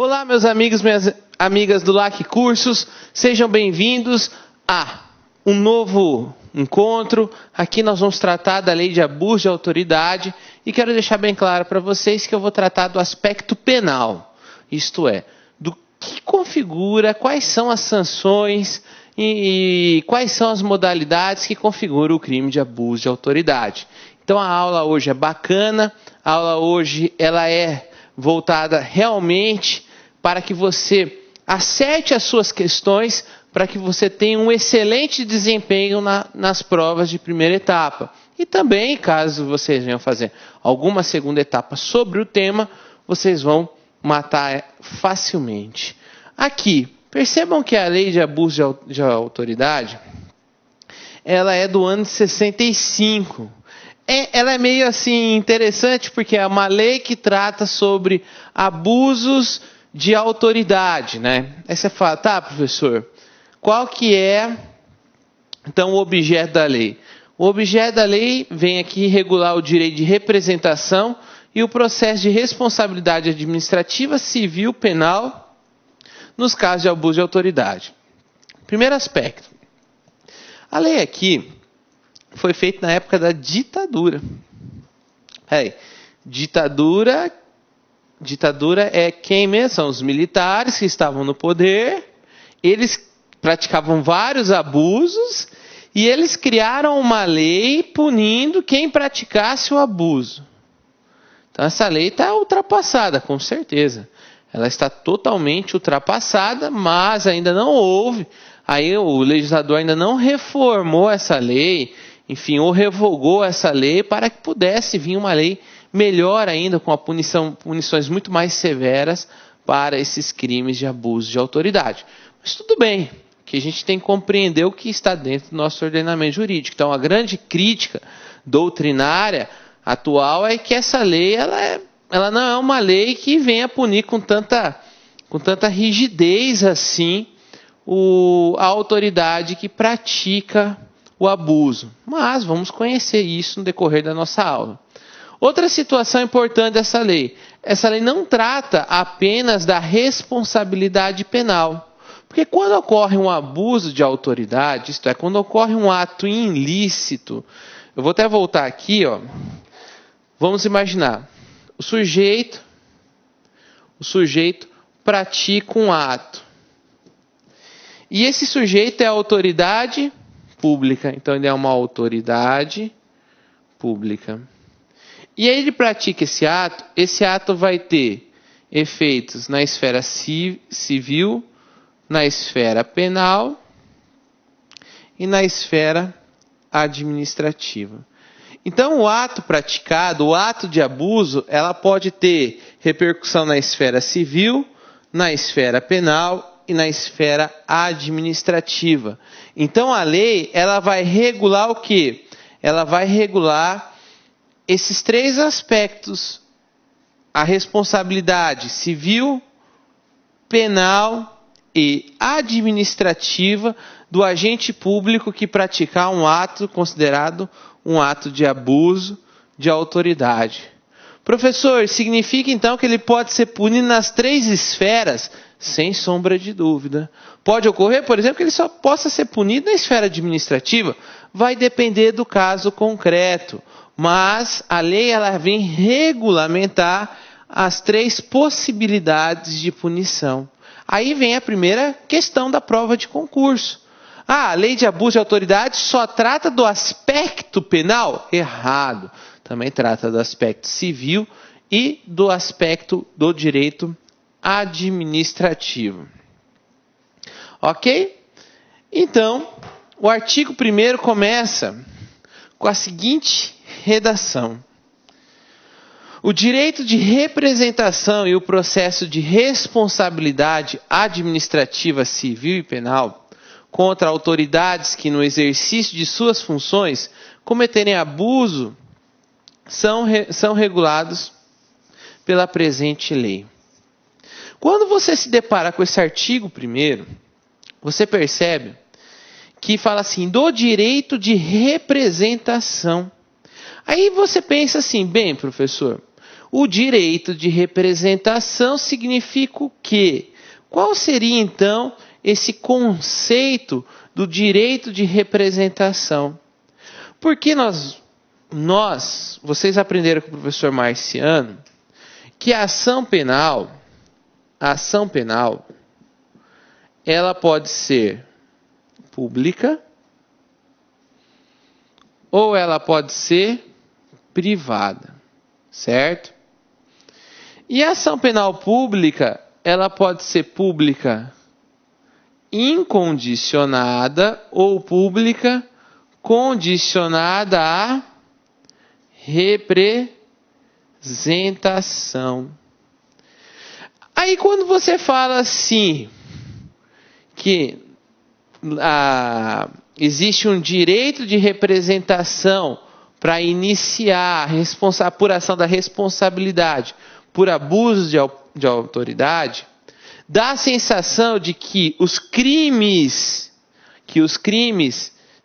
Olá, meus amigos, minhas amigas do LAC Cursos, sejam bem-vindos a um novo encontro. Aqui nós vamos tratar da lei de abuso de autoridade e quero deixar bem claro para vocês que eu vou tratar do aspecto penal, isto é, do que configura, quais são as sanções e quais são as modalidades que configuram o crime de abuso de autoridade. Então a aula hoje é bacana, a aula hoje ela é voltada realmente para que você acerte as suas questões, para que você tenha um excelente desempenho nas provas de primeira etapa. E também, caso vocês venham fazer alguma segunda etapa sobre o tema, vocês vão matar facilmente. Aqui, percebam que a lei de abuso de autoridade, ela é do ano de 65. Ela é meio assim interessante porque é uma lei que trata sobre abusos de autoridade, né? Aí você fala, tá, professor, qual que é então o objeto da lei? O objeto da lei vem aqui regular o direito de representação e o processo de responsabilidade administrativa, civil, penal, nos casos de abuso de autoridade. Primeiro aspecto. A lei aqui foi feita na época da ditadura. Ditadura é quem mesmo? São os militares que estavam no poder. Eles praticavam vários abusos e eles criaram uma lei punindo quem praticasse o abuso. Então essa lei está ultrapassada, com certeza. Ela está totalmente ultrapassada, mas ainda não houve. Aí o legislador ainda não reformou essa lei, enfim, ou revogou essa lei para que pudesse vir uma lei melhor ainda, com punições muito mais severas para esses crimes de abuso de autoridade. Mas tudo bem, que a gente tem que compreender o que está dentro do nosso ordenamento jurídico. Então, a grande crítica doutrinária atual é que essa lei ela não é uma lei que venha punir com tanta rigidez assim a autoridade que pratica o abuso. Mas vamos conhecer isso no decorrer da nossa aula. Outra situação importante dessa lei. Essa lei não trata apenas da responsabilidade penal. Porque quando ocorre um abuso de autoridade, isto é, quando ocorre um ato ilícito, eu vou até voltar aqui, ó. Vamos imaginar, o sujeito pratica um ato. E esse sujeito é a autoridade pública. Então ele é uma autoridade pública. E aí ele pratica esse ato vai ter efeitos na esfera civil, na esfera penal e na esfera administrativa. Então o ato praticado, o ato de abuso, ela pode ter repercussão na esfera civil, na esfera penal e na esfera administrativa. Então a lei, ela vai regular o quê? Ela vai regular esses três aspectos: a responsabilidade civil, penal e administrativa do agente público que praticar um ato considerado um ato de abuso de autoridade. Professor, significa então que ele pode ser punido nas três esferas? Sem sombra de dúvida. Pode ocorrer, por exemplo, que ele só possa ser punido na esfera administrativa? Vai depender do caso concreto. Mas a lei ela vem regulamentar as três possibilidades de punição. Aí vem a primeira questão da prova de concurso. A lei de abuso de autoridade só trata do aspecto penal? Errado. Também trata do aspecto civil e do aspecto do direito administrativo. Ok? Então, o artigo 1º começa com a seguinte redação: o direito de representação e o processo de responsabilidade administrativa, civil e penal contra autoridades que no exercício de suas funções cometerem abuso são regulados pela presente lei. Quando você se depara com esse artigo 1º, você percebe que fala assim, do direito de representação. Aí você pensa assim, bem, professor, O direito de representação significa o quê? Qual seria, então, esse conceito do direito de representação? Porque vocês aprenderam com o professor Marciano, que a ação penal, ela pode ser pública ou ela pode ser privada, certo? E a ação penal pública, ela pode ser pública incondicionada ou pública condicionada à representação. Aí quando você fala assim, que existe um direito de representação para iniciar a apuração da responsabilidade por abuso de autoridade, dá a sensação de que os crimes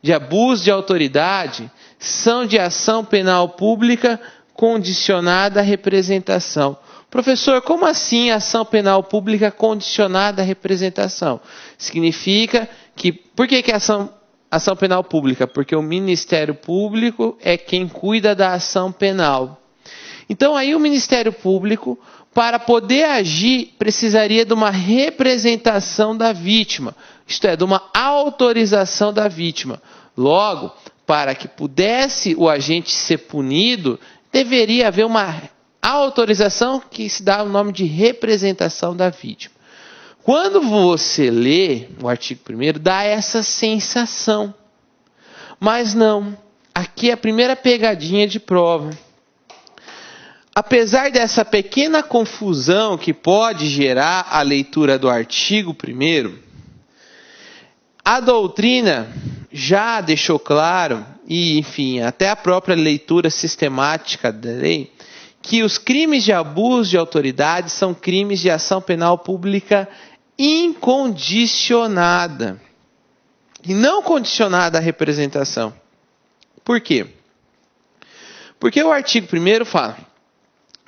de abuso de autoridade são de ação penal pública condicionada à representação. Professor, como assim ação penal pública condicionada à representação? Significa que... Por que ação penal pública? Porque o Ministério Público é quem cuida da ação penal. Então aí o Ministério Público, para poder agir, precisaria de uma representação da vítima. Isto é, de uma autorização da vítima. Logo, para que pudesse o agente ser punido, deveria haver uma autorização que se dá o nome de representação da vítima. Quando você lê o artigo 1º, dá essa sensação. Mas não. Aqui é a primeira pegadinha de prova. Apesar dessa pequena confusão que pode gerar a leitura do artigo 1º, a doutrina já deixou claro, e enfim, até a própria leitura sistemática da lei, que os crimes de abuso de autoridade são crimes de ação penal pública incondicionada e não condicionada à representação. Por quê? Porque o artigo 1º fala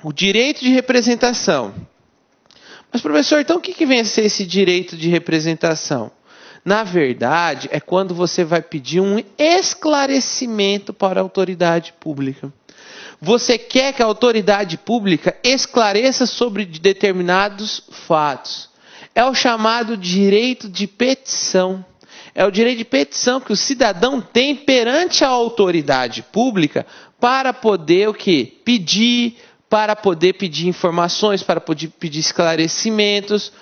o direito de representação. Mas, professor, então o que vem a ser esse direito de representação? Na verdade, é quando você vai pedir um esclarecimento para a autoridade pública. Você quer que a autoridade pública esclareça sobre determinados fatos. É o chamado direito de petição. É o direito de petição que o cidadão tem perante a autoridade pública para poder o quê? Para poder pedir informações, para poder pedir esclarecimentos.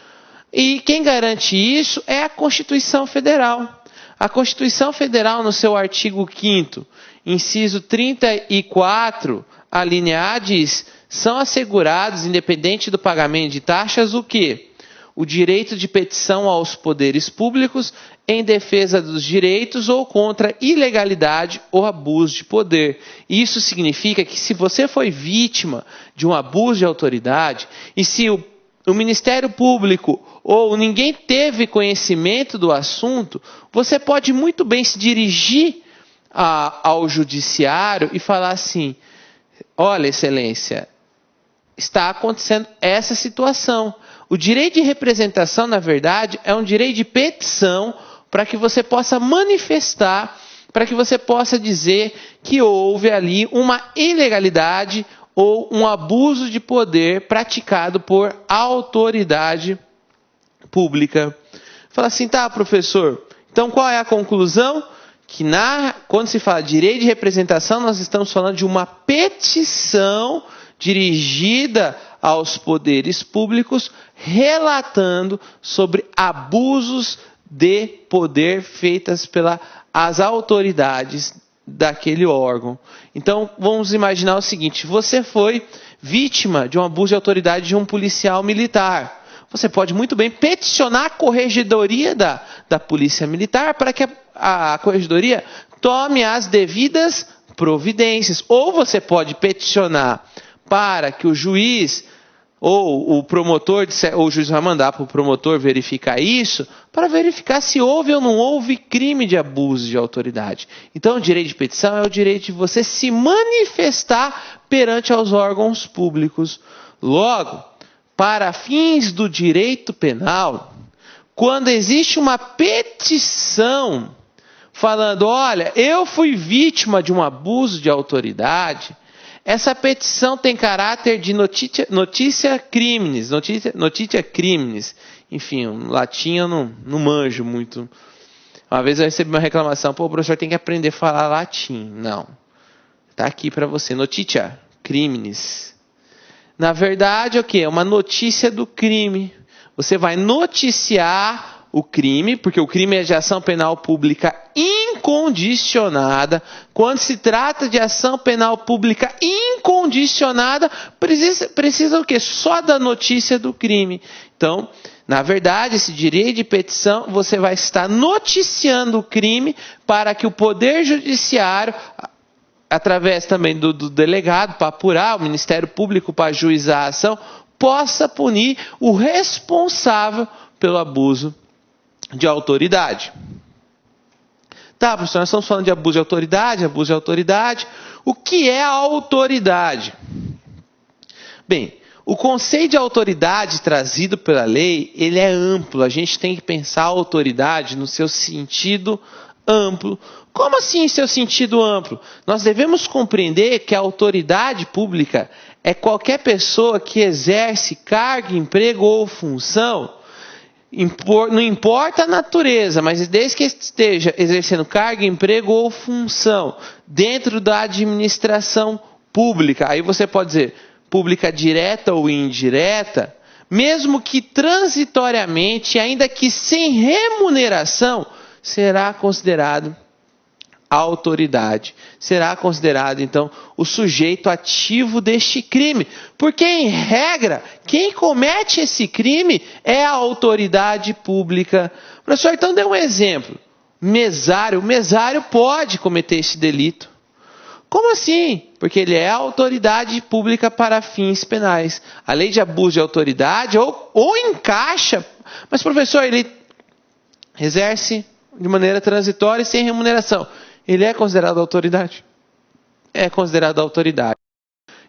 E quem garante isso é a Constituição Federal. A Constituição Federal, no seu artigo 5º, inciso 34, a linha A diz: são assegurados, independente do pagamento de taxas, o quê? O direito de petição aos poderes públicos em defesa dos direitos ou contra ilegalidade ou abuso de poder. Isso significa que se você foi vítima de um abuso de autoridade e se o Ministério Público ou ninguém teve conhecimento do assunto, você pode muito bem se dirigir ao judiciário e falar assim: olha, excelência, está acontecendo essa situação. O direito de representação, na verdade, é um direito de petição para que você possa manifestar, para que você possa dizer que houve ali uma ilegalidade ou um abuso de poder praticado por autoridade pública. Fala assim, tá, professor, então qual é a conclusão? Que quando se fala de direito de representação, nós estamos falando de uma petição dirigida aos poderes públicos, relatando sobre abusos de poder feitas pelas autoridades daquele órgão. Então, vamos imaginar o seguinte: você foi vítima de um abuso de autoridade de um policial militar. Você pode muito bem peticionar a corregedoria da Polícia Militar para que a corregedoria tome as devidas providências. Ou você pode peticionar para que o juiz ou o promotor, ou o juiz vai mandar para o promotor verificar isso, para verificar se houve ou não houve crime de abuso de autoridade. Então, o direito de petição é o direito de você se manifestar perante aos órgãos públicos. Logo, para fins do direito penal, quando existe uma petição falando, olha, eu fui vítima de um abuso de autoridade, essa petição tem caráter de notitia criminis, enfim, o latim eu não manjo muito. Uma vez eu recebi uma reclamação, o professor tem que aprender a falar latim. Não, está aqui para você, notitia criminis. Na verdade, o que? É uma notícia do crime. Você vai noticiar o crime, porque o crime é de ação penal pública incondicionada. Quando se trata de ação penal pública incondicionada, precisa o quê? Só da notícia do crime. Então, na verdade, esse direito de petição, você vai estar noticiando o crime para que o Poder Judiciário, através também do delegado, para apurar, o Ministério Público para ajuizar a ação, possa punir o responsável pelo abuso de autoridade. Tá, professor, nós estamos falando de abuso de autoridade. O que é a autoridade? Bem, o conceito de autoridade trazido pela lei, ele é amplo. A gente tem que pensar a autoridade no seu sentido amplo. Como assim seu sentido amplo? Nós devemos compreender que a autoridade pública é qualquer pessoa que exerce cargo, emprego ou função, não importa a natureza, mas desde que esteja exercendo cargo, emprego ou função dentro da administração pública, aí você pode dizer pública direta ou indireta, mesmo que transitoriamente, ainda que sem remuneração, será considerado autoridade. Será considerado, então, o sujeito ativo deste crime. Porque, em regra, quem comete esse crime é a autoridade pública. Professor, então dê um exemplo. Mesário. O mesário pode cometer esse delito. Como assim? Porque ele é autoridade pública para fins penais. A lei de abuso de autoridade ou encaixa. Mas, professor, ele exerce de maneira transitória e sem remuneração. Ele é considerado autoridade? É considerado autoridade.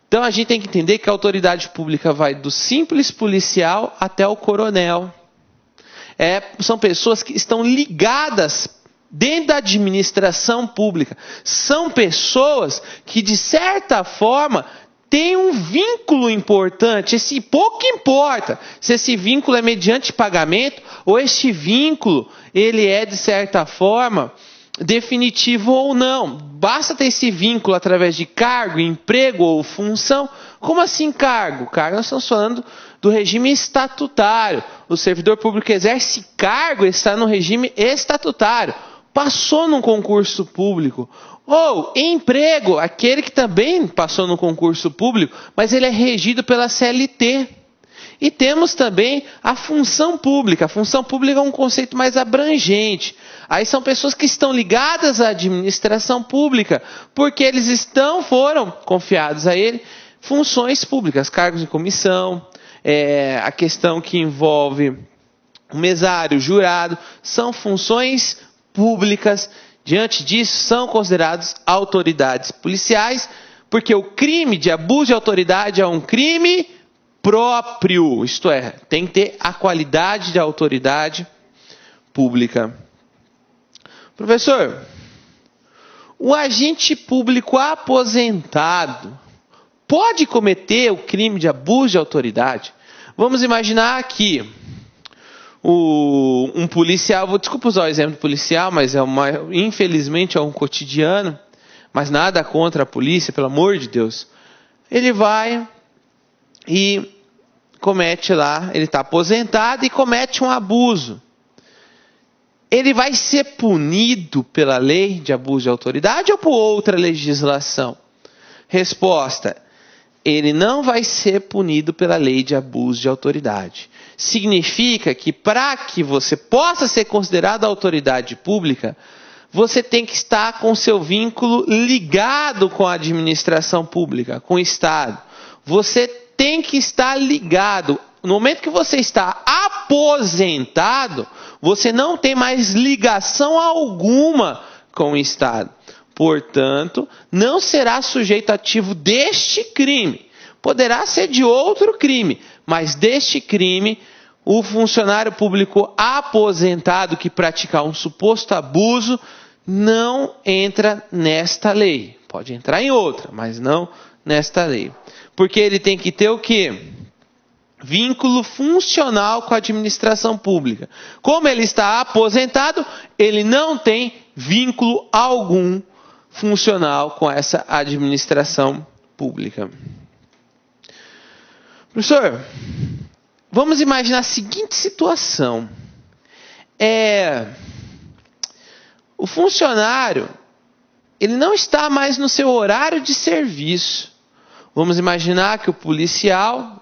Então a gente tem que entender que a autoridade pública vai do simples policial até o coronel. São pessoas que estão ligadas dentro da administração pública. São pessoas que, de certa forma, têm um vínculo importante. Pouco importa se esse vínculo é mediante pagamento ou este vínculo ele é, de certa forma, definitivo ou não. Basta ter esse vínculo através de cargo, emprego ou função. Como assim cargo? Cargo, nós estamos falando do regime estatutário. O servidor público exerce cargo, está no regime estatutário. Passou num concurso público. Ou emprego, aquele que também passou no concurso público, mas ele é regido pela CLT. E temos também a função pública. A função pública é um conceito mais abrangente. Aí são pessoas que estão ligadas à administração pública, porque eles foram confiados a ele funções públicas, cargos de comissão, a questão que envolve o mesário, o jurado, são funções públicas. Diante disso, são considerados autoridades policiais, porque o crime de abuso de autoridade é um crime próprio, isto é, tem que ter a qualidade de autoridade pública. Professor, o agente público aposentado pode cometer o crime de abuso de autoridade? Vamos imaginar aqui um policial, desculpa usar o exemplo policial, mas infelizmente é um cotidiano, mas nada contra a polícia, pelo amor de Deus. Ele vai e comete lá, ele está aposentado e comete um abuso. Ele vai ser punido pela lei de abuso de autoridade ou por outra legislação? Resposta: ele não vai ser punido pela lei de abuso de autoridade. Significa que para que você possa ser considerado autoridade pública, você tem que estar com seu vínculo ligado com a administração pública, com o Estado. Você tem que estar ligado. No momento que você está aposentado, Você não tem mais ligação alguma com o Estado. Portanto, não será sujeito ativo deste crime. Poderá ser de outro crime, mas deste crime, o funcionário público aposentado que praticar um suposto abuso não entra nesta lei. Pode entrar em outra, mas não nesta lei. Porque ele tem que ter o quê? Vínculo funcional com a administração pública. Como ele está aposentado, ele não tem vínculo algum funcional com essa administração pública. Professor, vamos imaginar a seguinte situação. O funcionário, ele não está mais no seu horário de serviço. Vamos imaginar que o policial,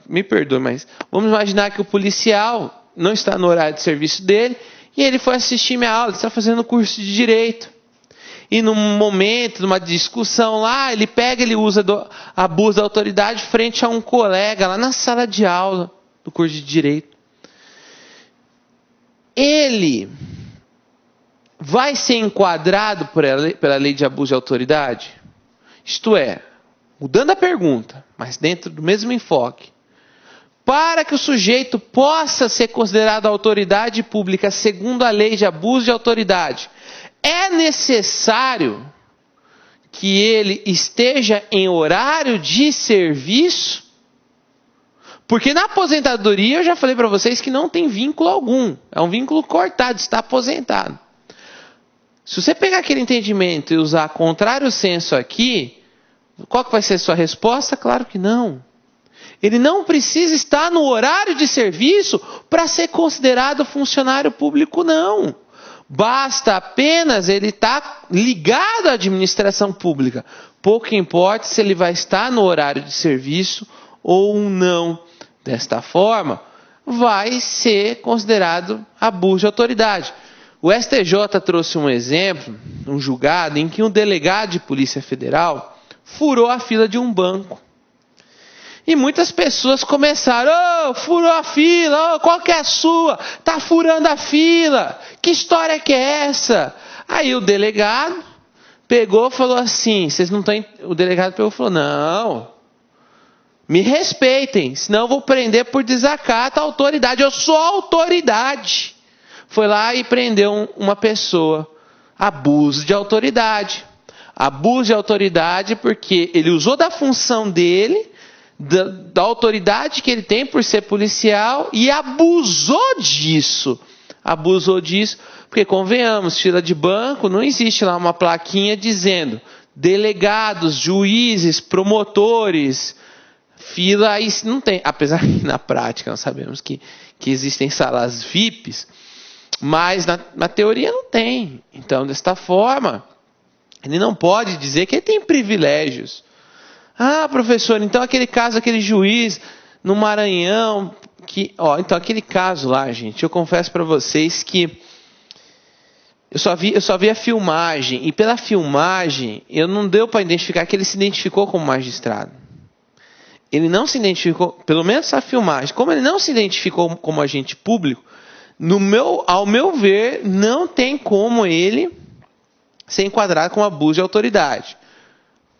me perdoe, mas vamos imaginar que o policial não está no horário de serviço dele e ele foi assistir minha aula, ele está fazendo curso de Direito. E num momento, numa discussão lá, ele abusa da autoridade frente a um colega lá na sala de aula do curso de Direito. Ele vai ser enquadrado pela lei de abuso de autoridade? Isto é, mudando a pergunta, mas dentro do mesmo enfoque. Para que o sujeito possa ser considerado autoridade pública segundo a lei de abuso de autoridade, é necessário que ele esteja em horário de serviço? Porque na aposentadoria eu já falei para vocês que não tem vínculo algum. É um vínculo cortado, está aposentado. Se você pegar aquele entendimento e usar contrário senso aqui, qual que vai ser a sua resposta? Claro que não. Ele não precisa estar no horário de serviço para ser considerado funcionário público, não. Basta apenas ele estar ligado à administração pública. Pouco importa se ele vai estar no horário de serviço ou não. Desta forma, vai ser considerado abuso de autoridade. O STJ trouxe um exemplo, um julgado, em que um delegado de Polícia Federal furou a fila de um banco. E muitas pessoas começaram, furou a fila, qual que é a sua? Está furando a fila, que história que é essa? Aí o delegado pegou e falou assim, o delegado pegou e falou, não, me respeitem, senão eu vou prender por desacato à autoridade, eu sou autoridade. Foi lá e prendeu uma pessoa, abuso de autoridade. Abuso de autoridade porque ele usou da função dele, da autoridade que ele tem por ser policial e abusou disso. Abusou disso, porque convenhamos, fila de banco, não existe lá uma plaquinha dizendo delegados, juízes, promotores, fila aí não tem. Apesar que na prática nós sabemos que existem salas VIPs, mas na teoria não tem. Então, desta forma, ele não pode dizer que ele tem privilégios. Ah, professor, então aquele caso, aquele juiz no Maranhão, então aquele caso lá, gente, eu confesso para vocês que eu só vi a filmagem, e pela filmagem, eu não deu para identificar que ele se identificou como magistrado. Ele não se identificou, pelo menos essa filmagem, como ele não se identificou como agente público, ao meu ver, não tem como ele ser enquadrado com abuso de autoridade.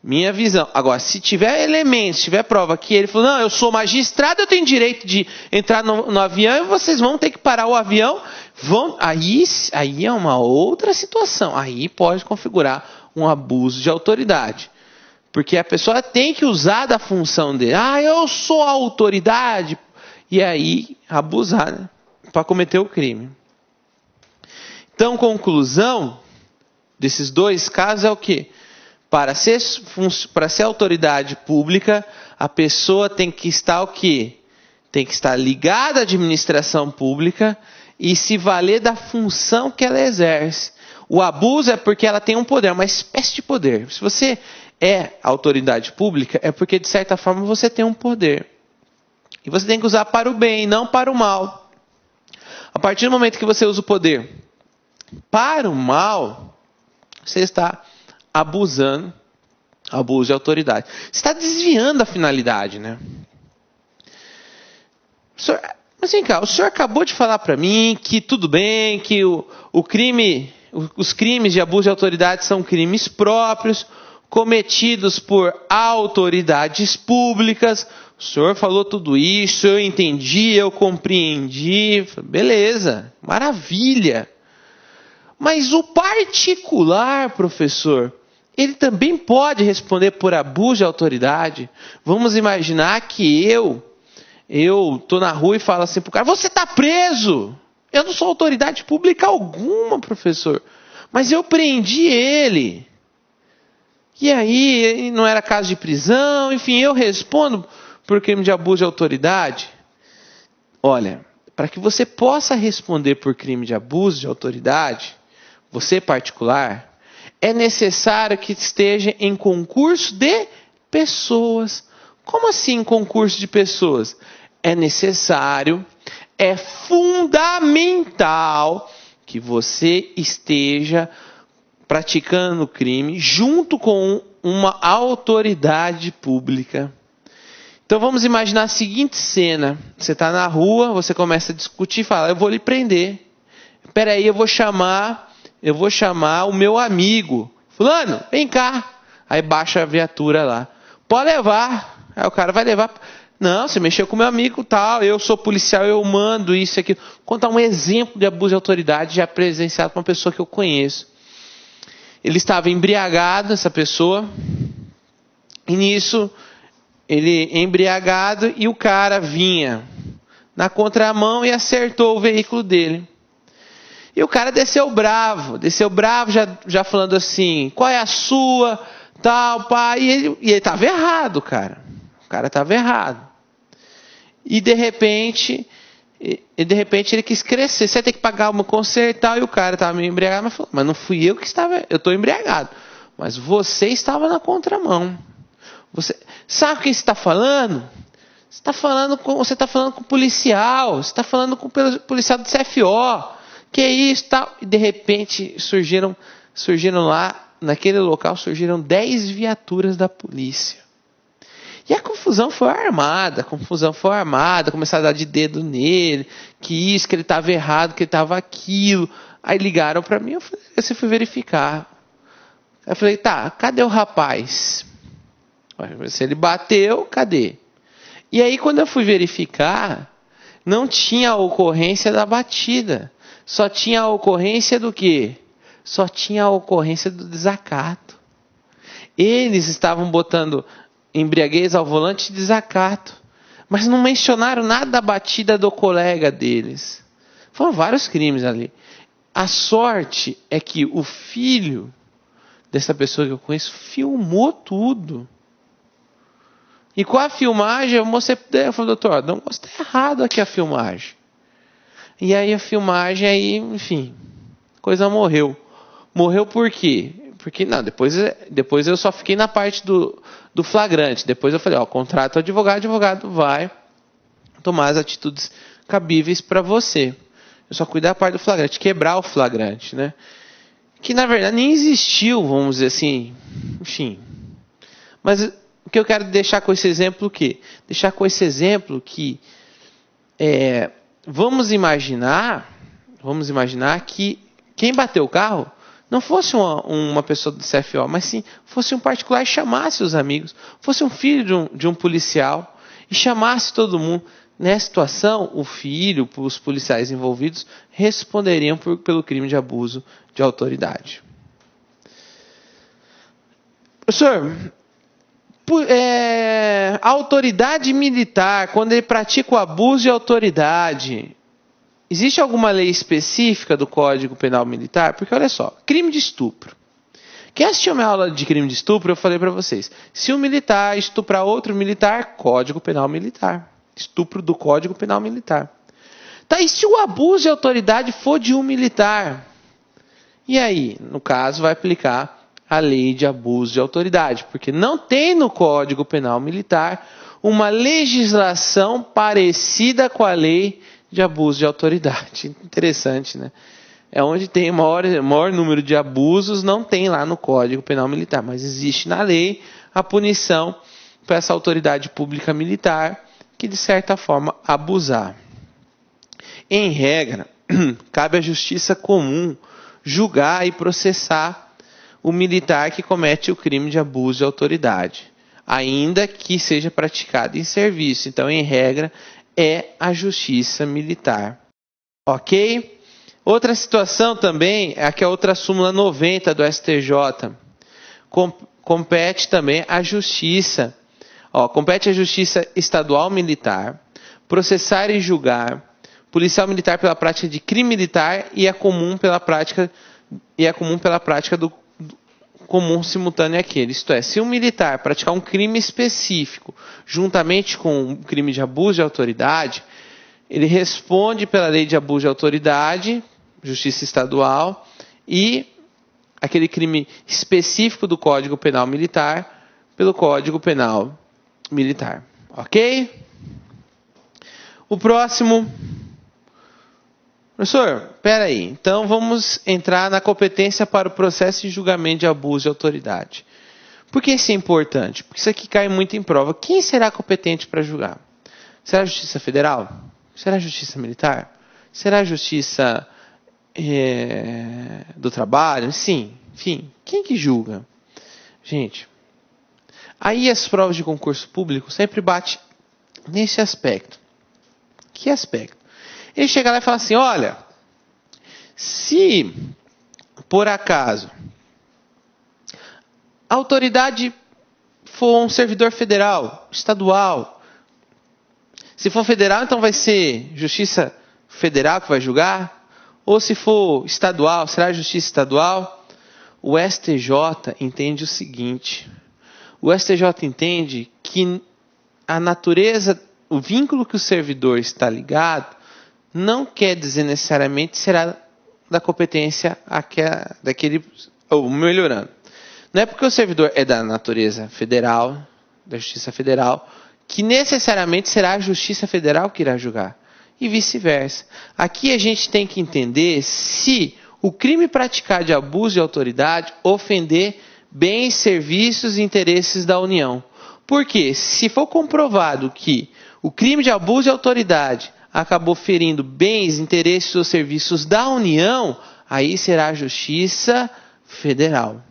Minha visão. Agora, se tiver elementos, se tiver prova que ele falou, não, eu sou magistrado, eu tenho direito de entrar no avião e vocês vão ter que parar o avião, aí é uma outra situação. Aí pode configurar um abuso de autoridade. Porque a pessoa tem que usar da função dele. Ah, eu sou a autoridade. E aí, abusar, né? Para cometer o crime. Então, conclusão desses dois casos é o quê? Para ser autoridade pública, a pessoa tem que estar o quê? Tem que estar ligada à administração pública e se valer da função que ela exerce. O abuso é porque ela tem um poder, uma espécie de poder. Se você é autoridade pública, é porque, de certa forma, você tem um poder. E você tem que usar para o bem, não para o mal. A partir do momento que você usa o poder para o mal, você está abusando, abuso de autoridade. Você está desviando a finalidade, né? Mas vem cá, o senhor acabou de falar para mim que tudo bem, que os crimes de abuso de autoridade são crimes próprios, cometidos por autoridades públicas. O senhor falou tudo isso, eu entendi, eu compreendi. Beleza, maravilha. Mas o particular, professor, ele também pode responder por abuso de autoridade. Vamos imaginar que eu estou na rua e falo assim para o cara, você está preso. Eu não sou autoridade pública alguma, professor. Mas eu prendi ele. E aí, não era caso de prisão, enfim, eu respondo por crime de abuso de autoridade. Olha, para que você possa responder por crime de abuso de autoridade, você particular, é necessário que esteja em concurso de pessoas. Como assim concurso de pessoas? É necessário, é fundamental que você esteja praticando o crime junto com uma autoridade pública. Então vamos imaginar a seguinte cena. Você está na rua, você começa a discutir e fala, eu vou lhe prender. Espera aí, eu vou chamar o meu amigo. Fulano, vem cá. Aí baixa a viatura lá. Pode levar. Aí o cara vai levar. Não, você mexeu com meu amigo tal, eu sou policial, eu mando isso e aquilo. Vou contar um exemplo de abuso de autoridade já presenciado por uma pessoa que eu conheço. Ele estava embriagado, essa pessoa, e nisso, ele embriagado, e o cara vinha na contramão e acertou o veículo dele. E o cara desceu bravo já falando assim, qual é a sua, tal, pá, e ele estava errado, cara. O cara estava errado. E de repente ele quis crescer. Você tem que pagar uma conserto e tal. E o cara estava meio embriagado. Mas falou, mas não fui eu que estava. Eu estou embriagado. Mas você estava na contramão. Sabe o que você está falando? Você está falando com o policial. Você está falando com o policial do CFO. Que é isso tal. E de repente surgiram lá, naquele local, surgiram 10 viaturas da polícia. E a confusão foi armada, começaram a dar de dedo nele, que ele estava errado, que ele estava aquilo. Aí ligaram para mim, eu fui verificar. Eu falei, tá, cadê o rapaz? Se ele bateu, cadê? E aí quando eu fui verificar, não tinha a ocorrência da batida. Só tinha a ocorrência do quê? Só tinha a ocorrência do desacato. Eles estavam botando embriaguez ao volante e desacato. Mas não mencionaram nada da batida do colega deles. Foram vários crimes ali. A sorte é que o filho dessa pessoa que eu conheço filmou tudo. E com a filmagem, eu mostrei para ele, eu falei, doutor, não está errado aqui a filmagem. E aí a filmagem, enfim, a coisa morreu. Morreu por quê? Porque não, depois eu só fiquei na parte do flagrante. Depois eu falei, contrata o advogado vai tomar as atitudes cabíveis para você. Eu só cuidei da parte do flagrante, quebrar o flagrante, né? Que na verdade nem existiu, vamos dizer assim, enfim. Mas o que eu quero deixar com esse exemplo o quê? Deixar com esse exemplo que vamos imaginar que quem bateu o carro não fosse uma pessoa do CFO, mas sim fosse um particular e chamasse os amigos, fosse um filho de um policial e chamasse todo mundo. Nessa situação, o filho, os policiais envolvidos, responderiam pelo crime de abuso de autoridade. Professor, a autoridade militar, quando ele pratica o abuso de autoridade, existe alguma lei específica do Código Penal Militar? Porque olha só, crime de estupro. Quem assistiu a minha aula de crime de estupro, eu falei para vocês. Se um militar estuprar outro militar, Código Penal Militar. Estupro do Código Penal Militar. Tá, e se o abuso de autoridade for de um militar? E aí, no caso, vai aplicar a lei de abuso de autoridade. Porque não tem no Código Penal Militar uma legislação parecida com a lei de abuso de autoridade. Interessante, né? É onde tem o maior número de abusos, não tem lá no Código Penal Militar, mas existe na lei a punição para essa autoridade pública militar que, de certa forma, abusar. Em regra, cabe à justiça comum julgar e processar o militar que comete o crime de abuso de autoridade, ainda que seja praticado em serviço. Então, em regra, é a justiça militar. Ok? Outra situação também é a outra súmula 90 do STJ. Compete também à justiça. Compete à justiça estadual militar processar e julgar policial militar pela prática de crime militar e é comum pela prática do comum simultâneo àquele. Isto é, se um militar praticar um crime específico juntamente com um crime de abuso de autoridade, ele responde pela lei de abuso de autoridade, justiça estadual, e aquele crime específico do Código Penal Militar pelo Código Penal Militar. Ok? O próximo. Professor, espera aí. Então vamos entrar na competência para o processo de julgamento de abuso de autoridade. Por que isso é importante? Porque isso aqui cai muito em prova. Quem será competente para julgar? Será a Justiça Federal? Será a Justiça Militar? Será a Justiça do Trabalho? Sim. Enfim, quem que julga? Gente, aí as provas de concurso público sempre batem nesse aspecto. Que aspecto? Ele chega lá e fala assim, olha, se por acaso a autoridade for um servidor federal, estadual, se for federal, então vai ser Justiça Federal que vai julgar, ou se for estadual, será a Justiça Estadual? O STJ entende o seguinte, o STJ entende que a natureza, o vínculo que o servidor está ligado, não quer dizer necessariamente será da competência daquele, ou melhorando. Não é porque o servidor é da natureza federal, da Justiça Federal, que necessariamente será a Justiça Federal que irá julgar. E vice-versa. Aqui a gente tem que entender se o crime praticado de abuso de autoridade ofender bens, serviços e interesses da União. Porque se for comprovado que o crime de abuso de autoridade acabou ferindo bens, interesses ou serviços da União, aí será a Justiça Federal.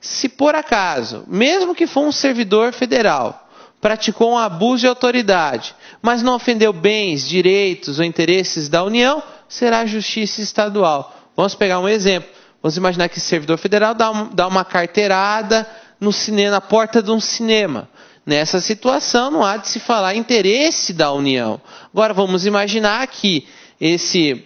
Se por acaso, mesmo que for um servidor federal, praticou um abuso de autoridade, mas não ofendeu bens, direitos ou interesses da União, será a Justiça Estadual. Vamos pegar um exemplo. Vamos imaginar que esse servidor federal dá uma carteirada na porta de um cinema. Nessa situação não há de se falar interesse da União. Agora vamos imaginar que esse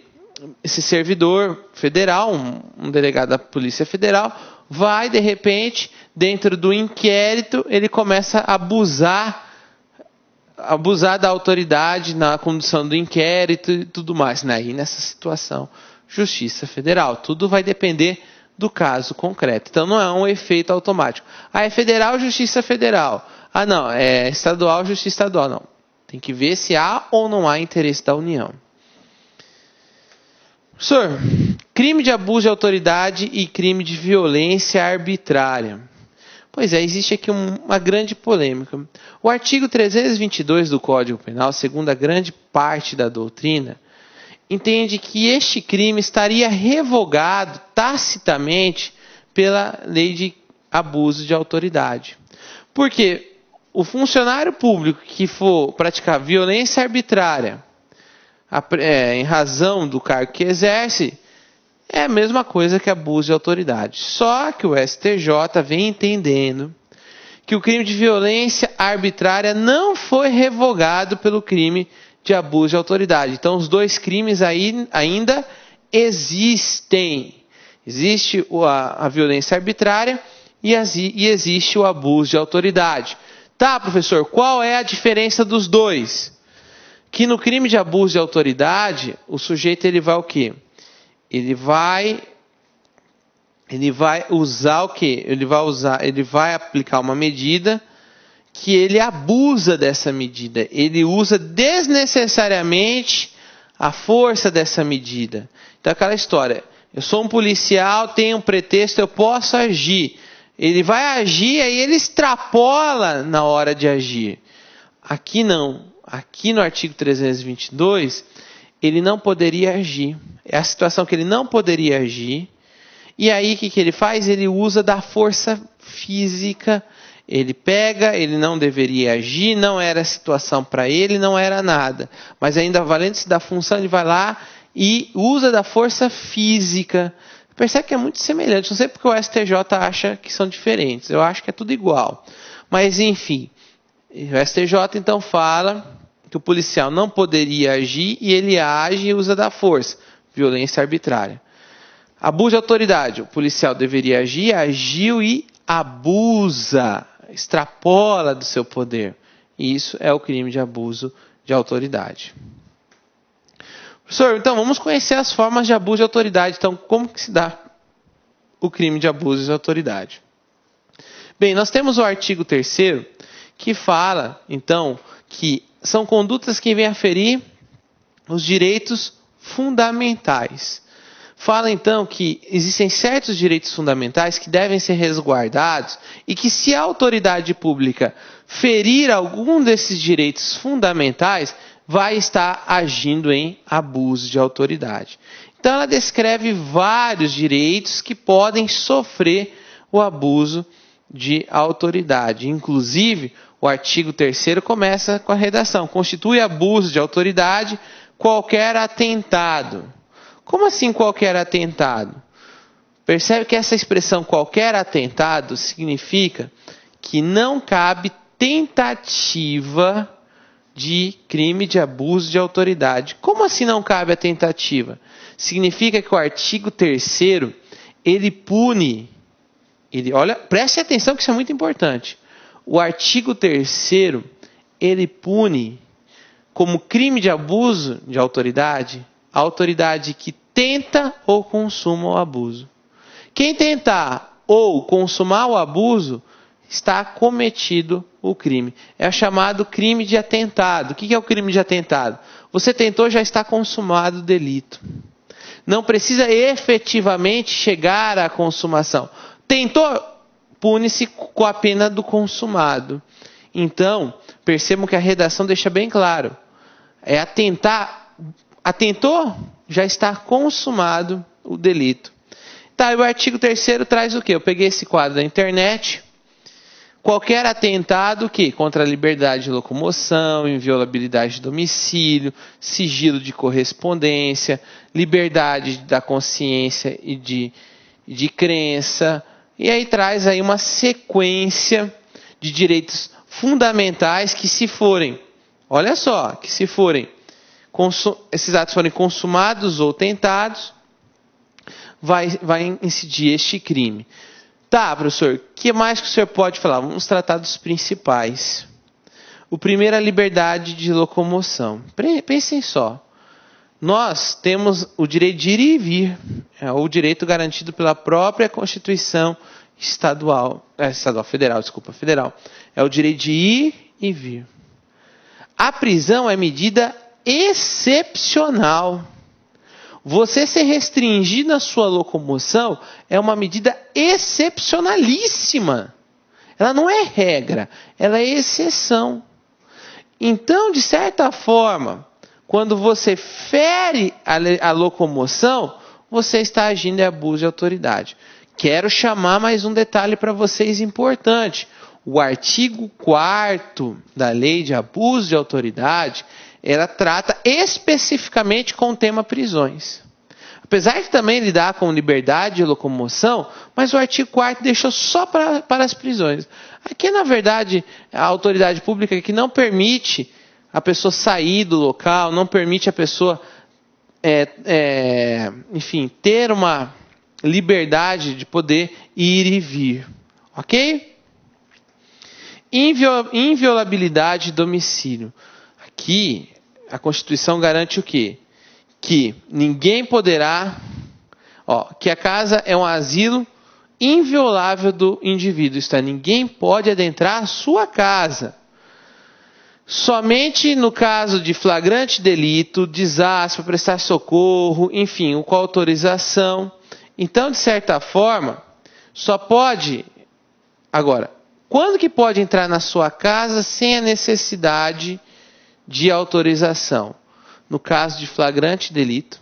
servidor federal, um delegado da Polícia Federal, vai de repente, dentro do inquérito, ele começa a abusar da autoridade na condução do inquérito e tudo mais. Aí nessa situação, Justiça Federal. Tudo vai depender do caso concreto. Então não é um efeito automático. É federal, Justiça Federal. Não, é estadual, Justiça Estadual. Não. Tem que ver se há ou não há interesse da União. Professor, crime de abuso de autoridade e crime de violência arbitrária. Pois é, existe aqui uma grande polêmica. O artigo 322 do Código Penal, segundo a grande parte da doutrina, entende que este crime estaria revogado tacitamente pela lei de abuso de autoridade. Porque o funcionário público que for praticar violência arbitrária em razão do cargo que exerce, é a mesma coisa que abuso de autoridade. Só que o STJ vem entendendo que o crime de violência arbitrária não foi revogado pelo crime de abuso de autoridade. Então, os dois crimes ainda existem. Existe a violência arbitrária e existe o abuso de autoridade. Tá, professor, qual é a diferença dos dois? Que no crime de abuso de autoridade, o sujeito ele vai o quê? Ele vai usar o quê? Ele vai aplicar uma medida que ele abusa dessa medida. Ele usa desnecessariamente a força dessa medida. Então aquela história, eu sou um policial, tenho um pretexto, eu posso agir. Ele vai agir, aí ele extrapola na hora de agir. Aqui não. Aqui no artigo 322, ele não poderia agir. É a situação que ele não poderia agir. E aí, o que ele faz? Ele usa da força física. Ele pega, ele não deveria agir, não era situação para ele, não era nada. Mas ainda valendo-se da função, ele vai lá e usa da força física. Percebe que é muito semelhante. Não sei porque o STJ acha que são diferentes. Eu acho que é tudo igual. Mas, enfim, o STJ então fala que o policial não poderia agir e ele age e usa da força. Violência arbitrária. Abuso de autoridade. O policial deveria agir, agiu e abusa, extrapola do seu poder. Isso é o crime de abuso de autoridade. Professor, então vamos conhecer as formas de abuso de autoridade. Então, como que se dá o crime de abuso de autoridade? Bem, nós temos o artigo 3º que fala, então, que são condutas que vêm a ferir os direitos fundamentais. Fala, então, que existem certos direitos fundamentais que devem ser resguardados e que, se a autoridade pública ferir algum desses direitos fundamentais, vai estar agindo em abuso de autoridade. Então, ela descreve vários direitos que podem sofrer o abuso de autoridade. Inclusive, o artigo 3º começa com a redação: constitui abuso de autoridade qualquer atentado. Como assim qualquer atentado? Percebe que essa expressão qualquer atentado significa que não cabe tentativa de crime de abuso de autoridade. Como assim não cabe a tentativa? Significa que o artigo 3º, ele pune, olha, preste atenção que isso é muito importante. O artigo 3º, ele pune como crime de abuso de autoridade a autoridade que tenta ou consuma o abuso. Quem tentar ou consumar o abuso está cometido o crime. É o chamado crime de atentado. O que é o crime de atentado? Você tentou, já está consumado o delito. Não precisa efetivamente chegar à consumação. Tentou, pune-se com a pena do consumado. Então, percebam que a redação deixa bem claro. É atentar. Atentou, já está consumado o delito. Tá, e o artigo 3º traz o quê? Eu peguei esse quadro da internet. Qualquer atentado que contra a liberdade de locomoção, inviolabilidade de domicílio, sigilo de correspondência, liberdade da consciência e de crença. E aí traz aí uma sequência de direitos fundamentais que, se forem, olha só, que se forem esses atos forem consumados ou tentados, vai incidir este crime. Tá, professor, o que mais que o senhor pode falar? Vamos tratar dos principais. O primeiro é a liberdade de locomoção. Pensem só. Nós temos o direito de ir e vir, o direito garantido pela própria Constituição federal. É o direito de ir e vir. A prisão é medida excepcional. Você ser restringido na sua locomoção é uma medida excepcionalíssima. Ela não é regra, ela é exceção. Então, de certa forma, quando você fere a locomoção, você está agindo em abuso de autoridade. Quero chamar mais um detalhe para vocês importante. O artigo 4º da Lei de Abuso de Autoridade, ela trata especificamente com o tema prisões. Apesar de também lidar com liberdade de locomoção, mas o artigo 4º deixou só para as prisões. Aqui, na verdade, a autoridade pública que não permite a pessoa sair do local, não permite a pessoa, enfim, ter uma liberdade de poder ir e vir. Ok? Inviolabilidade de domicílio. Aqui, a Constituição garante o quê? Que ninguém poderá... que a casa é um asilo inviolável do indivíduo. Isto é, ninguém pode adentrar a sua casa. Somente no caso de flagrante delito, desastre, prestar socorro, enfim, com autorização. Então, de certa forma, só pode... Agora, quando que pode entrar na sua casa sem a necessidade de autorização? no caso de flagrante delito,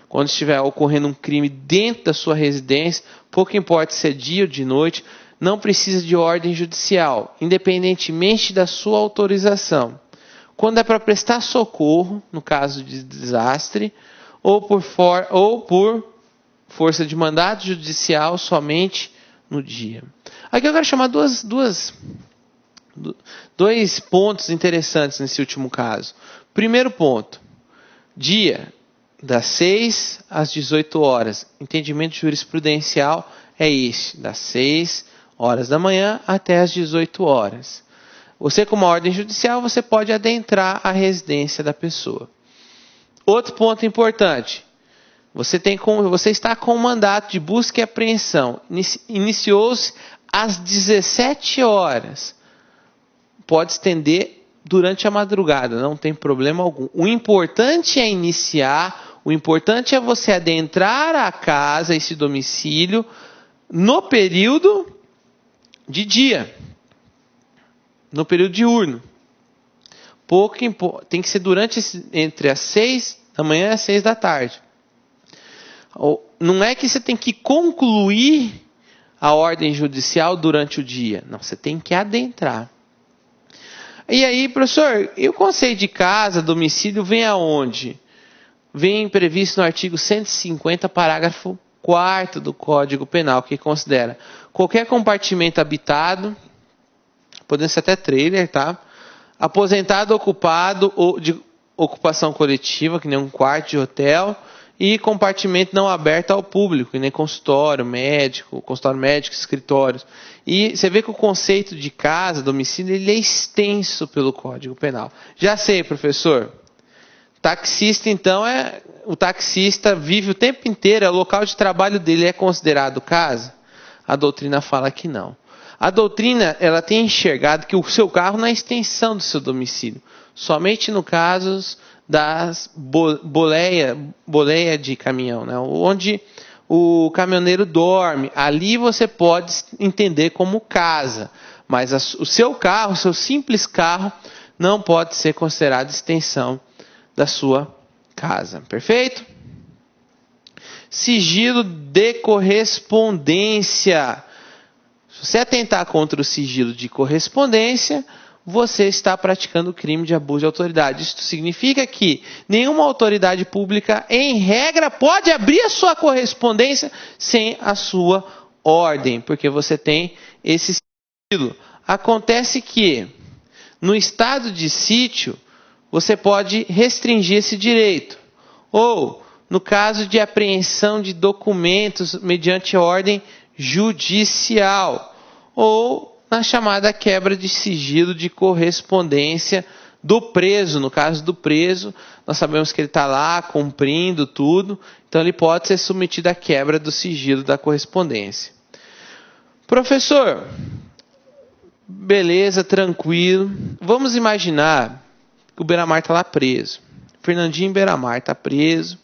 quando estiver ocorrendo um crime dentro da sua residência, pouco importa se é dia ou de noite, não precisa de ordem judicial, independentemente da sua autorização. Quando é para prestar socorro, no caso de desastre, ou por força de mandato judicial somente no dia. Aqui eu quero chamar dois pontos interessantes nesse último caso. Primeiro ponto, dia das 6 às 18 horas. Entendimento jurisprudencial é este, das 6 horas da manhã até às 18 horas. Você, com uma ordem judicial, você pode adentrar a residência da pessoa. Outro ponto importante, você está com um mandato de busca e apreensão. Iniciou-se às 17 horas. Pode estender durante a madrugada, não tem problema algum. O importante é iniciar, o importante é você adentrar a casa, esse domicílio, no período de dia, no período diurno. Tem que ser entre as 6 da manhã e as 6 da tarde. Não é que você tem que concluir a ordem judicial durante o dia. Não, você tem que adentrar. E aí, professor, e o conceito de casa, domicílio, vem aonde? Vem previsto no artigo 150, parágrafo 4º do Código Penal, que considera qualquer compartimento habitado, podendo ser até trailer, tá? Aposentado, ocupado ou de ocupação coletiva, que nem um quarto de hotel, e compartimento não aberto ao público, que nem consultório médico, escritórios. E você vê que o conceito de casa, domicílio, ele é extenso pelo Código Penal. Já sei, professor. Taxista, então, o taxista vive o tempo inteiro, o local de trabalho dele é considerado casa? A doutrina fala que não. A doutrina, ela tem enxergado que o seu carro não é extensão do seu domicílio. Somente no caso das boleia de caminhão, né? Onde o caminhoneiro dorme. Ali você pode entender como casa. Mas o seu carro, o seu simples carro, não pode ser considerado extensão da sua casa. Perfeito? Sigilo de correspondência. Se você atentar contra o sigilo de correspondência, você está praticando crime de abuso de autoridade. Isso significa que nenhuma autoridade pública, em regra, pode abrir a sua correspondência sem a sua ordem, porque você tem esse sigilo. Acontece que, no estado de sítio, você pode restringir esse direito. Ou, no caso de apreensão de documentos mediante ordem judicial. Ou na chamada quebra de sigilo de correspondência do preso. No caso do preso, nós sabemos que ele está lá cumprindo tudo, então ele pode ser submetido à quebra do sigilo da correspondência. Professor, beleza, tranquilo. Vamos imaginar que o Beiramar está lá preso. Fernandinho Beiramar está preso.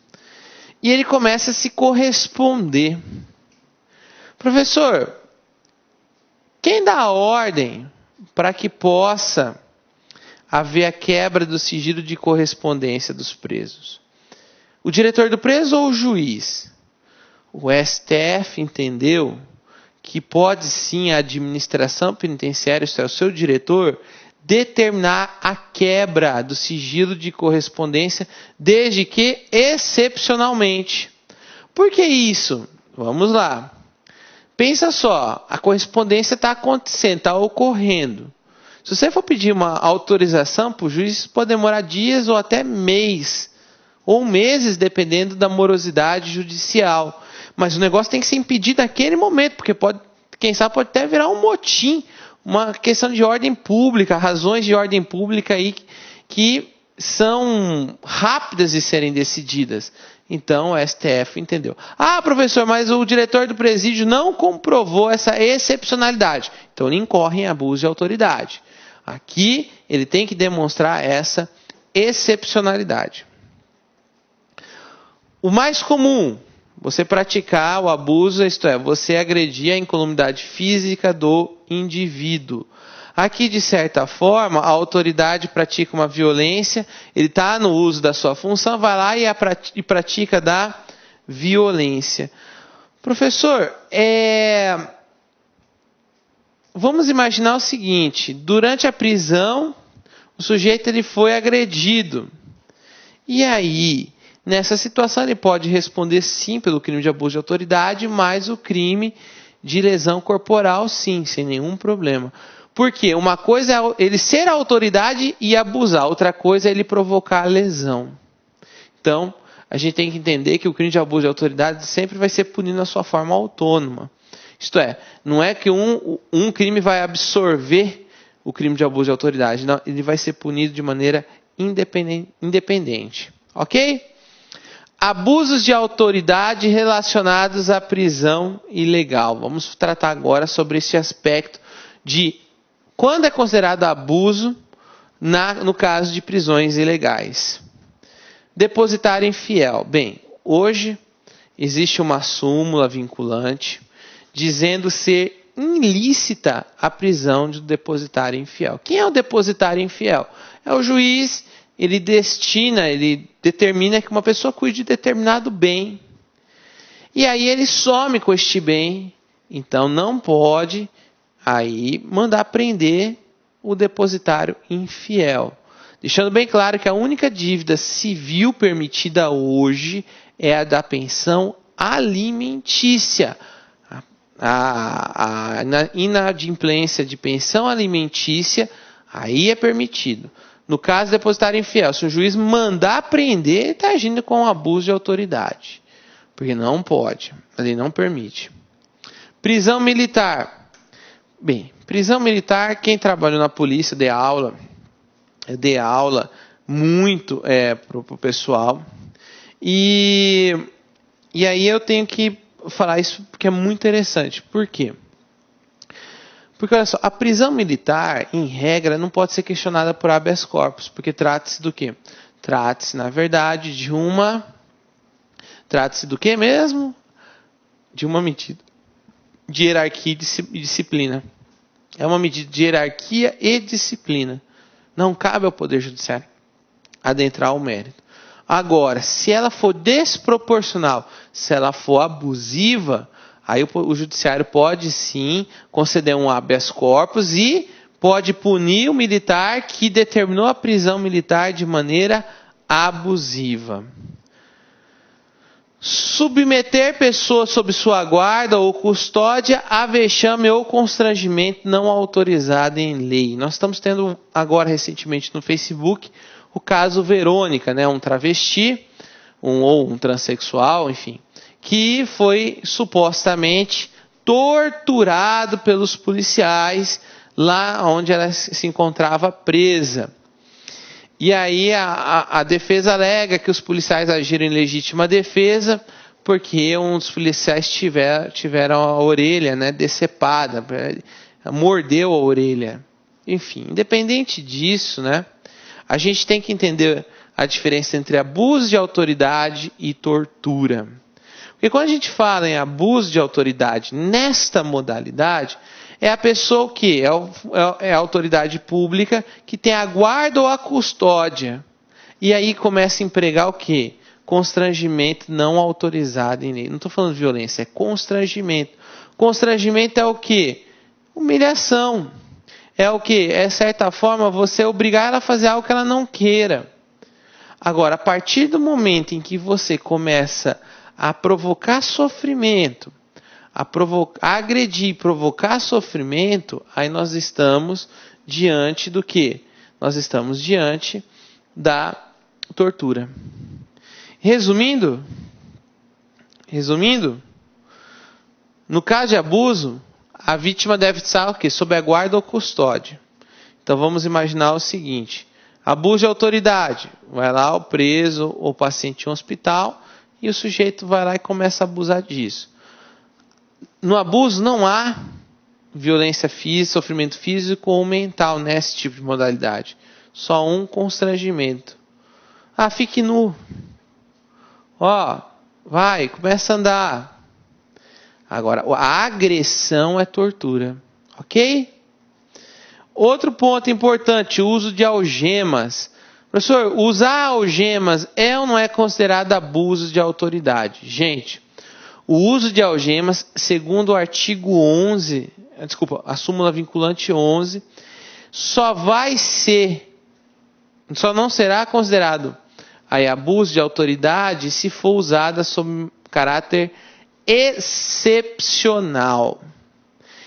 E ele começa a se corresponder. Professor, quem dá a ordem para que possa haver a quebra do sigilo de correspondência dos presos? O diretor do preso ou o juiz? O STF entendeu que pode sim a administração penitenciária, isto é, o seu diretor, determinar a quebra do sigilo de correspondência, desde que excepcionalmente. Por que isso? Vamos lá. Pensa só, a correspondência está acontecendo, está ocorrendo. Se você for pedir uma autorização para o juiz, isso pode demorar dias ou até mês, ou meses, dependendo da morosidade judicial. Mas o negócio tem que ser impedido naquele momento, porque quem sabe pode até virar um motim, uma questão de ordem pública, razões de ordem pública aí que são rápidas de serem decididas. Então o STF entendeu. Ah, professor, mas o diretor do presídio não comprovou essa excepcionalidade. Então ele incorre em abuso de autoridade. Aqui ele tem que demonstrar essa excepcionalidade. O mais comum, você praticar o abuso, isto é, você agredir a incolumidade física do indivíduo. Aqui, de certa forma, a autoridade pratica uma violência, ele está no uso da sua função, vai lá e pratica da violência. Professor, vamos imaginar o seguinte, durante a prisão, o sujeito ele foi agredido. E aí, nessa situação, ele pode responder sim pelo crime de abuso de autoridade, mas o crime de lesão corporal sim, sem nenhum problema. Porque uma coisa é ele ser a autoridade e abusar, outra coisa é ele provocar a lesão. Então, a gente tem que entender que o crime de abuso de autoridade sempre vai ser punido na sua forma autônoma. Isto é, não é que um crime vai absorver o crime de abuso de autoridade, não, ele vai ser punido de maneira independente. Ok? Abusos de autoridade relacionados à prisão ilegal. Vamos tratar agora sobre esse aspecto de quando é considerado abuso no caso de prisões ilegais. Depositário infiel. Bem, hoje existe uma súmula vinculante dizendo ser ilícita a prisão de depositário infiel. Quem é o depositário infiel? É o juiz, ele determina que uma pessoa cuide de determinado bem. E aí ele some com este bem, então não pode aí mandar prender o depositário infiel. Deixando bem claro que a única dívida civil permitida hoje é a da pensão alimentícia. A inadimplência de pensão alimentícia, aí é permitido. No caso do depositário infiel, se o juiz mandar prender, ele está agindo com abuso de autoridade. Porque não pode, a lei não permite. Prisão militar. Bem, prisão militar, quem trabalhou na polícia, eu dei aula muito para o pessoal. E aí eu tenho que falar isso porque é muito interessante. Por quê? Porque, olha só, a prisão militar, em regra, não pode ser questionada por habeas corpus, porque trata-se do quê? Trata-se, na verdade, Trata-se do quê mesmo? De uma medida de hierarquia e disciplina. É uma medida de hierarquia e disciplina. Não cabe ao Poder Judiciário adentrar o mérito. Agora, se ela for desproporcional, se ela for abusiva, aí o Judiciário pode sim conceder um habeas corpus e pode punir o militar que determinou a prisão militar de maneira abusiva. Submeter pessoas sob sua guarda ou custódia a vexame ou constrangimento não autorizado em lei. Nós estamos tendo agora recentemente no Facebook o caso Verônica, né, um travesti ou um transexual, enfim, que foi supostamente torturado pelos policiais lá onde ela se encontrava presa. E aí a defesa alega que os policiais agiram em legítima defesa porque um dos policiais tiveram a orelha, né, decepada, mordeu a orelha. Enfim, independente disso, né, a gente tem que entender a diferença entre abuso de autoridade e tortura. Porque quando a gente fala em abuso de autoridade nesta modalidade, é a pessoa que é a autoridade pública que tem a guarda ou a custódia. E aí começa a empregar o quê? Constrangimento não autorizado em lei. Não estou falando de violência, é constrangimento. Constrangimento é o quê? Humilhação. É o quê? É, de certa forma, você obrigar ela a fazer algo que ela não queira. Agora, a partir do momento em que você começa a provocar sofrimento, a agredir, provocar sofrimento, aí nós estamos diante do quê? Nós estamos diante da tortura. Resumindo, no caso de abuso, a vítima deve estar o quê? Sob a guarda ou custódia. Então vamos imaginar o seguinte: abuso de autoridade, vai lá o preso ou o paciente em um hospital e o sujeito vai lá e começa a abusar disso. No abuso não há violência física, sofrimento físico ou mental nesse tipo de modalidade. Só um constrangimento. Ah, fique nu. Vai, começa a andar. Agora, a agressão é tortura. Ok? Outro ponto importante, o uso de algemas. Professor, usar algemas é ou não é considerado abuso de autoridade? Gente, o uso de algemas, segundo o artigo 11, a súmula vinculante 11, só não será considerado aí abuso de autoridade se for usada sob caráter excepcional.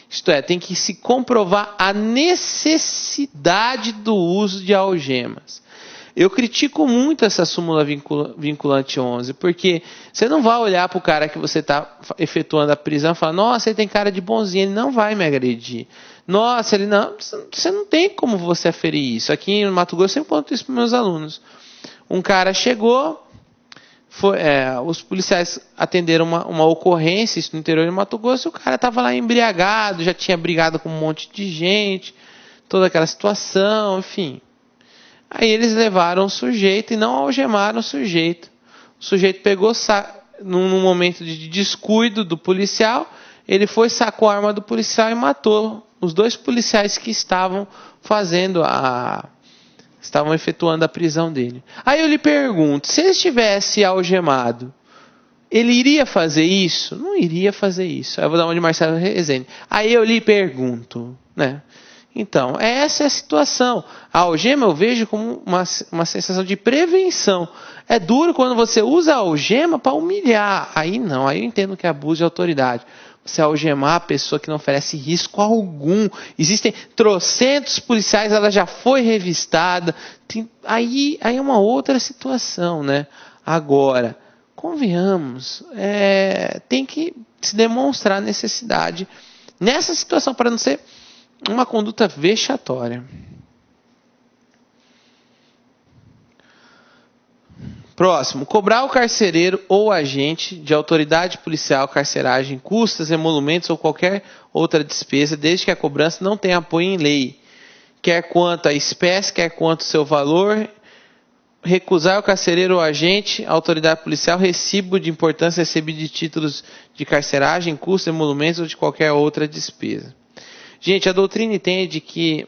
Isto é, tem que se comprovar a necessidade do uso de algemas. Eu critico muito essa súmula vinculante 11, porque você não vai olhar para o cara que você está efetuando a prisão e falar, nossa, ele tem cara de bonzinho, ele não vai me agredir. Nossa, ele não... Você não tem como você aferir isso. Aqui no Mato Grosso eu sempre conto isso para meus alunos. Um cara chegou, os policiais atenderam uma ocorrência, isso no interior de Mato Grosso, e o cara estava lá embriagado, já tinha brigado com um monte de gente, toda aquela situação, enfim. Aí eles levaram o sujeito e não algemaram o sujeito. O sujeito pegou, num momento de descuido do policial, ele foi, sacou a arma do policial e matou os 2 policiais que estavam efetuando a prisão dele. Aí eu lhe pergunto, se ele estivesse algemado, ele iria fazer isso? Não iria fazer isso. Aí eu vou dar uma de Marcelo Rezende. Aí eu lhe pergunto, né? Então, essa é a situação. A algema eu vejo como uma sensação de prevenção. É duro quando você usa a algema para humilhar. Aí não, aí eu entendo que é abuso de autoridade. Você algemar a pessoa que não oferece risco algum. Existem trocentos policiais, ela já foi revistada. Aí é uma outra situação, né? Agora, convenhamos, tem que se demonstrar necessidade nessa situação para não ser uma conduta vexatória. Próximo, cobrar o carcereiro ou agente de autoridade policial, carceragem, custas, emolumentos ou qualquer outra despesa, desde que a cobrança não tenha apoio em lei, quer quanto a espécie, quer quanto o seu valor, recusar ao carcereiro ou agente, autoridade policial, recibo de importância recebido de títulos de carceragem, custos, emolumentos ou de qualquer outra despesa. Gente, a doutrina entende que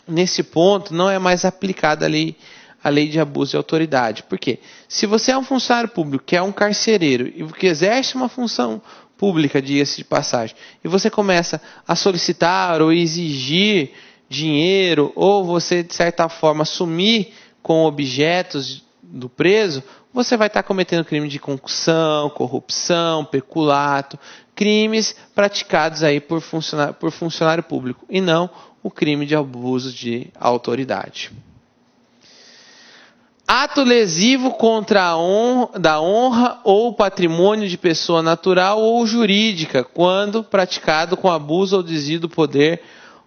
nesse ponto não é mais aplicada a lei de abuso de autoridade. Por quê? Se você é um funcionário público, que é um carcereiro, e que exerce uma função pública, diga-se de passagem, e você começa a solicitar ou exigir dinheiro, ou você, de certa forma, sumir com objetos do preso, você vai estar cometendo crime de concussão, corrupção, peculato, crimes praticados aí por funcionário público, e não o crime de abuso de autoridade. Ato lesivo contra da honra ou patrimônio de pessoa natural ou jurídica, quando praticado com abuso ou desvio do poder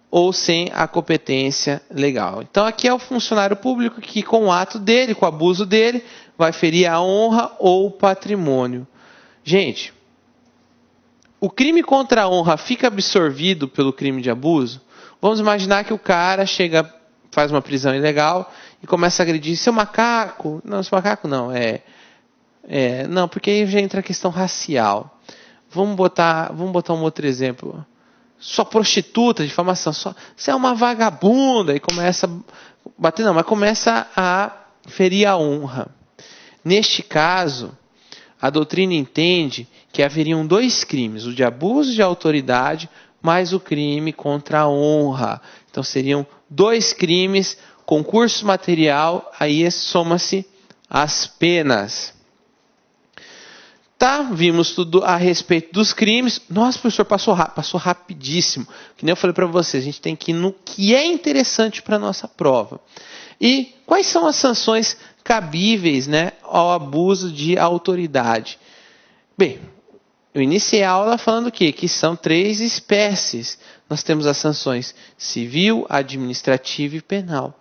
ou sem a competência legal. Então aqui é o funcionário público que com o ato dele, com o abuso dele, vai ferir a honra ou patrimônio. Gente, o crime contra a honra fica absorvido pelo crime de abuso? Vamos imaginar que o cara faz uma prisão ilegal e começa a agredir seu macaco. Não, seu macaco não. Não, porque aí já entra a questão racial. Vamos botar um outro exemplo. Sua prostituta, difamação. Você é uma vagabunda. E começa a bater, não, mas começa a ferir a honra. Neste caso, a doutrina entende que haveriam 2 crimes, o de abuso de autoridade, mais o crime contra a honra. Então seriam 2 crimes, concurso material, aí soma-se as penas. Tá, vimos tudo a respeito dos crimes. Nossa, professor, passou rapidíssimo. Que nem eu falei para vocês, a gente tem que ir no que é interessante para a nossa prova. E quais são as sanções cabíveis, né, ao abuso de autoridade? Bem, eu iniciei a aula falando o quê? Que são 3 espécies. Nós temos as sanções civil, administrativa e penal.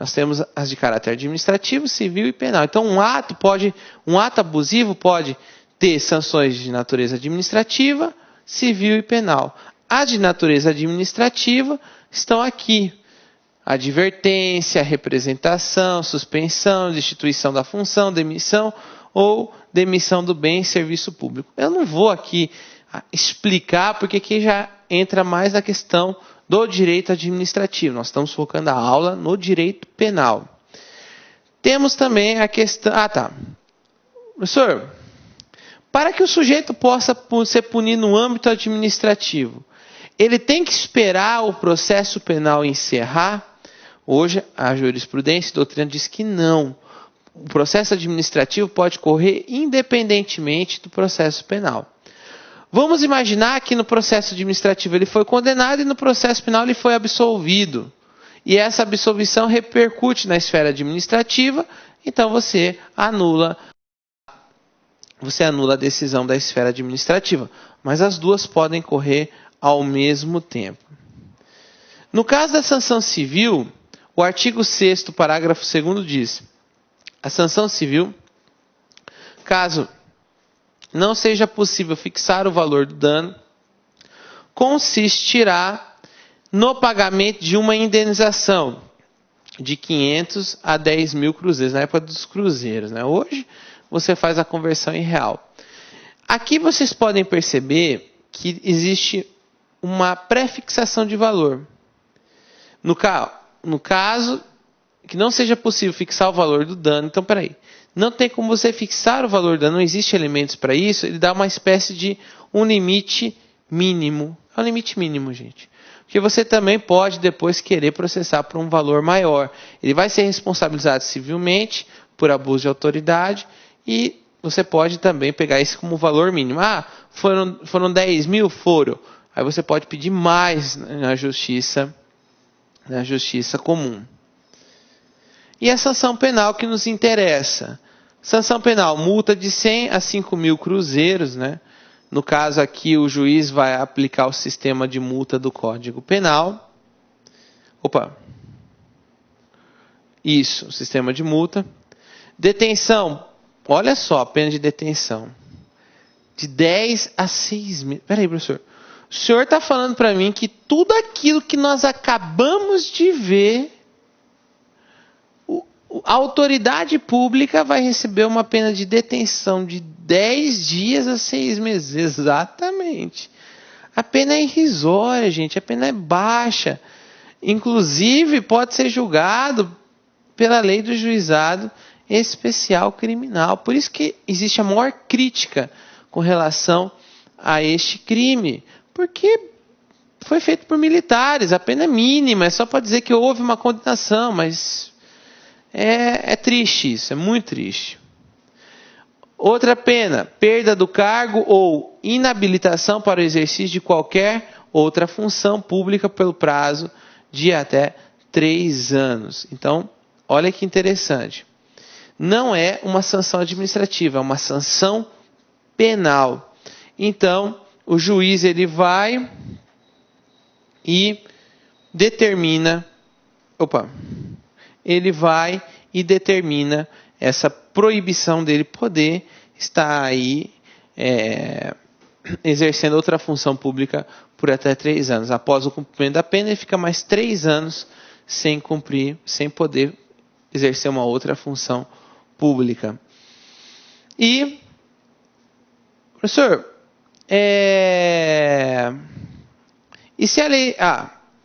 Nós temos as de caráter administrativo, civil e penal. Então, um ato abusivo pode ter sanções de natureza administrativa, civil e penal. As de natureza administrativa estão aqui. Advertência, representação, suspensão, destituição da função, demissão ou demissão do bem em serviço público. Eu não vou aqui explicar, porque aqui já entra mais a questão do direito administrativo. Nós estamos focando a aula no direito penal. Temos também a questão... Professor, para que o sujeito possa ser punido no âmbito administrativo, ele tem que esperar o processo penal encerrar? Hoje, a jurisprudência e a doutrina diz que não. O processo administrativo pode correr independentemente do processo penal. Vamos imaginar que no processo administrativo ele foi condenado e no processo penal ele foi absolvido. E essa absolvição repercute na esfera administrativa, então você anula a decisão da esfera administrativa. Mas as duas podem correr ao mesmo tempo. No caso da sanção civil, o artigo 6º, parágrafo 2º diz: a sanção civil, caso não seja possível fixar o valor do dano, consistirá no pagamento de uma indenização de 500 a 10 mil cruzeiros, na época dos cruzeiros, né? Hoje você faz a conversão em real. Aqui vocês podem perceber que existe uma pré-fixação de valor. No caso que não seja possível fixar o valor do dano, então peraí, não tem como você fixar o valor do dano, não existe elementos para isso, ele dá uma espécie de um limite mínimo. É um limite mínimo, gente. Porque você também pode depois querer processar por um valor maior. Ele vai ser responsabilizado civilmente por abuso de autoridade e você pode também pegar isso como valor mínimo. Foram 10 mil? Foram. Aí você pode pedir mais na justiça comum. E a sanção penal que nos interessa. Sanção penal, multa de 100 a 5 mil cruzeiros, né? No caso aqui, o juiz vai aplicar o sistema de multa do Código Penal. Isso, o sistema de multa. Detenção, olha só, a pena de detenção. De 10 a 6 meses. Peraí, professor. O senhor está falando para mim que tudo aquilo que nós acabamos de ver, a autoridade pública vai receber uma pena de detenção de 10 dias a 6 meses. Exatamente. A pena é irrisória, gente. A pena é baixa. Inclusive, pode ser julgado pela lei do juizado especial criminal. Por isso que existe a maior crítica com relação a este crime. Porque foi feito por militares. A pena é mínima. É só para dizer que houve uma condenação, mas... É triste isso, é muito triste. Outra pena, perda do cargo ou inabilitação para o exercício de qualquer outra função pública pelo prazo de até 3 anos. Então, olha que interessante. Não é uma sanção administrativa, é uma sanção penal. Então, o juiz ele vai e determina... ele vai e determina essa proibição dele poder estar aí exercendo outra função pública por até 3 anos. Após o cumprimento da pena, ele fica mais 3 anos sem cumprir, sem poder exercer uma outra função pública. E, professor, e se a lei...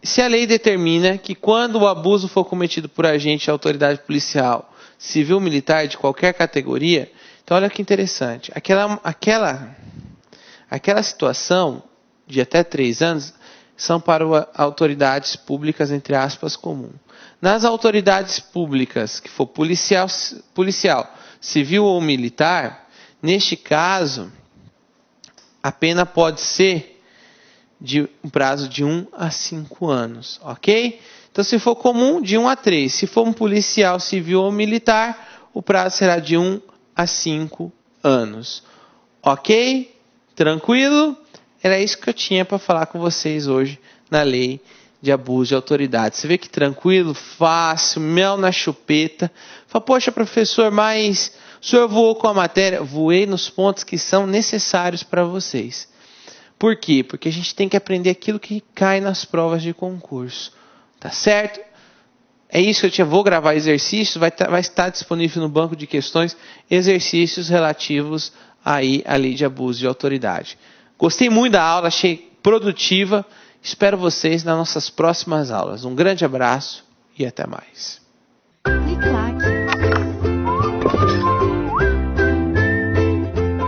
Se a lei determina que quando o abuso for cometido por agente de autoridade policial, civil, militar, de qualquer categoria, então olha que interessante, aquela situação de até 3 anos são para autoridades públicas, entre aspas, comum. Nas autoridades públicas, que for policial, civil ou militar, neste caso, a pena pode ser de um prazo de 1 a 5 anos, ok? Então, se for comum, de 1 a 3. Se for um policial, civil ou militar, o prazo será de 1 a 5 anos. Ok? Tranquilo? Era isso que eu tinha para falar com vocês hoje na lei de abuso de autoridade. Você vê que tranquilo, fácil, mel na chupeta. Fala, poxa, professor, mas o senhor voou com a matéria? Voei nos pontos que são necessários para vocês. Por quê? Porque a gente tem que aprender aquilo que cai nas provas de concurso. Tá certo? É isso que vou gravar exercícios, vai estar disponível no banco de questões, exercícios relativos aí à lei de abuso de autoridade. Gostei muito da aula, achei produtiva Espero vocês nas nossas próximas aulas. Um grande abraço e até mais. Clique lá